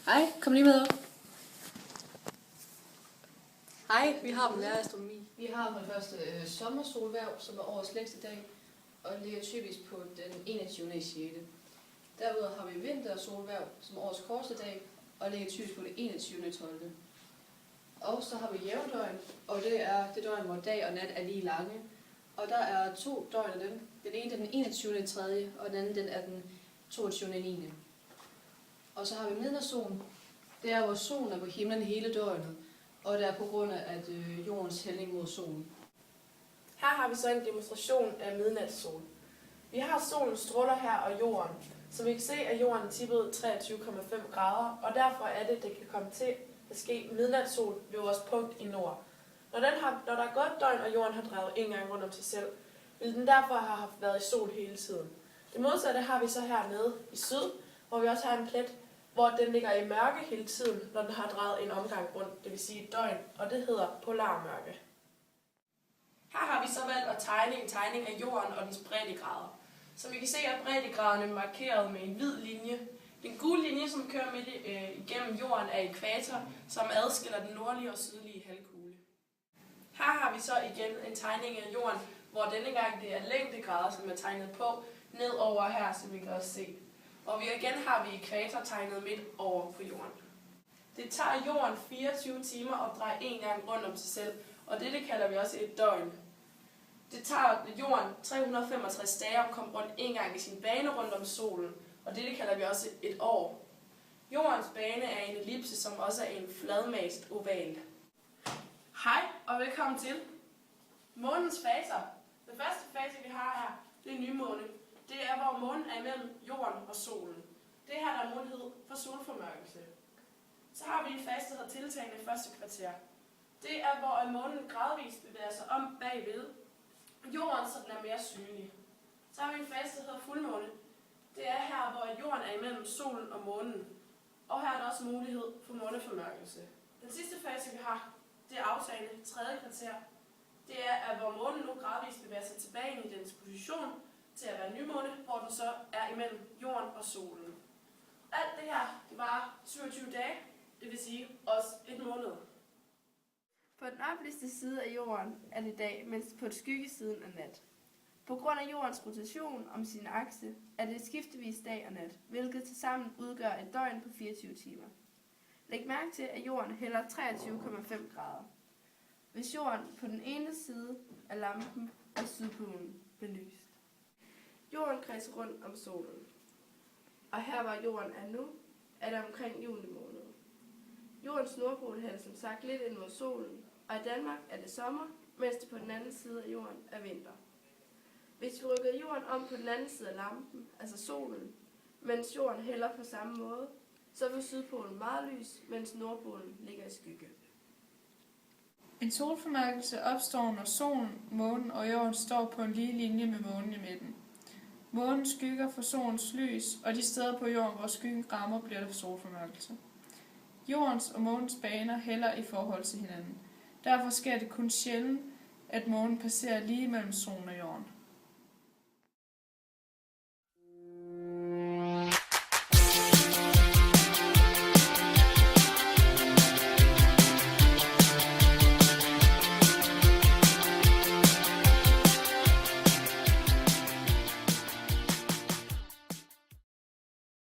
Hej, kom lige med op. Hej, vi har dem lærer astronomi. Vi har for det første sommersolhverv, som er årets længste dag, og ligger typisk på den 21.6. Derudover har vi vintersolhverv, som er årets korteste dag, og ligger typisk på det 21.12. Og så har vi jævndøgn, og det er det døgn, hvor dag og nat er lige lange. Og der er 2 døgn af dem. Den ene er den 21.3, og den anden den er den 22.9. Og så har vi midnatssolen. Det er, hvor solen er på himlen hele døgnet, og det er på grund af at jordens hældning mod solen. Her har vi så en demonstration af midnatssol. Vi har solens stråler her og jorden, så vi kan se, at jorden er tippet 23,5 grader, og derfor er det kan komme til at ske midnatssol ved vores punkt i nord. Når der er gået et døgn, og jorden har drejet en gang rundt om sig selv, vil den derfor have været i sol hele tiden. Det modsatte har vi så hernede i syd, hvor vi også har en plet, hvor den ligger i mørke hele tiden, når den har drejet en omgang rundt, det vil sige et døgn, og det hedder polarmørke. Her har vi så valgt at tegne en tegning af jorden og dens breddegrader. Så vi kan se, at breddegraderne er markeret med en hvid linje. Den gule linje, som kører midt igennem jorden, er ekvator, som adskiller den nordlige og sydlige halvkugle. Her har vi så igen en tegning af jorden, hvor denne gang det er længdegrader, som er tegnet på, ned over her, så vi kan også se. Og igen har vi ekvator tegnet midt over på jorden. Det tager jorden 24 timer at dreje en gang rundt om sig selv, og det kalder vi også et døgn. Det tager jorden 365 dage at komme rundt en gang i sin bane rundt om solen, og det kalder vi også et år. Jordens bane er en ellipse, som også er en fladmast oval. Hej og velkommen til månens faser. Den første fase, vi har her, det er nymåne. Det er, hvor månen er imellem jorden og solen. Det her der er mulighed for solformørkelse. Så har vi en fase, der hedder tiltagende første kvarter. Det er, hvor månen gradvist bevæger sig om bagved jorden, så den er mere synlig. Så har vi en fase, der hedder fuldmåne. Det er her, hvor jorden er imellem solen og månen. Og her er der også mulighed for måneformørkelse. Den sidste fase, vi har, det er aftagende tredje kvarter. Det er, hvor månen nu gradvist bevæger sig tilbage i dens position til at være nymåne, hvor den så er imellem jorden og solen. Alt det her, det varer 27 dage, det vil sige også et måned. På den oplyste side af jorden er det dag, mens på skyggesiden er nat. På grund af jordens rotation om sin akse er det skiftevis dag og nat, hvilket tilsammen udgør et døgn på 24 timer. Læg mærke til, at jorden hælder 23,5 grader. Hvis jorden på den ene side af lampen er sydpolen belyst. Jorden kredser rundt om solen. Og her hvor jorden er nu, er det omkring juni måned. Jordens nordpol hælder som sagt lidt ind mod solen, og i Danmark er det sommer, mens det på den anden side af jorden er vinter. Hvis vi rykker jorden om på den anden side af lampen, altså solen, mens jorden hælder på samme måde, så får sydpolen meget lys, mens nordpolen ligger i skygge. En solformørkelse opstår, når solen, månen og jorden står på en lige linje med månen i midten. Månen skygger for solens lys, og de steder på jorden, hvor skyggen rammer, bliver der solformørkelse. Jordens og månens baner hælder i forhold til hinanden. Derfor sker det kun sjældent, at månen passerer lige mellem solen og jorden.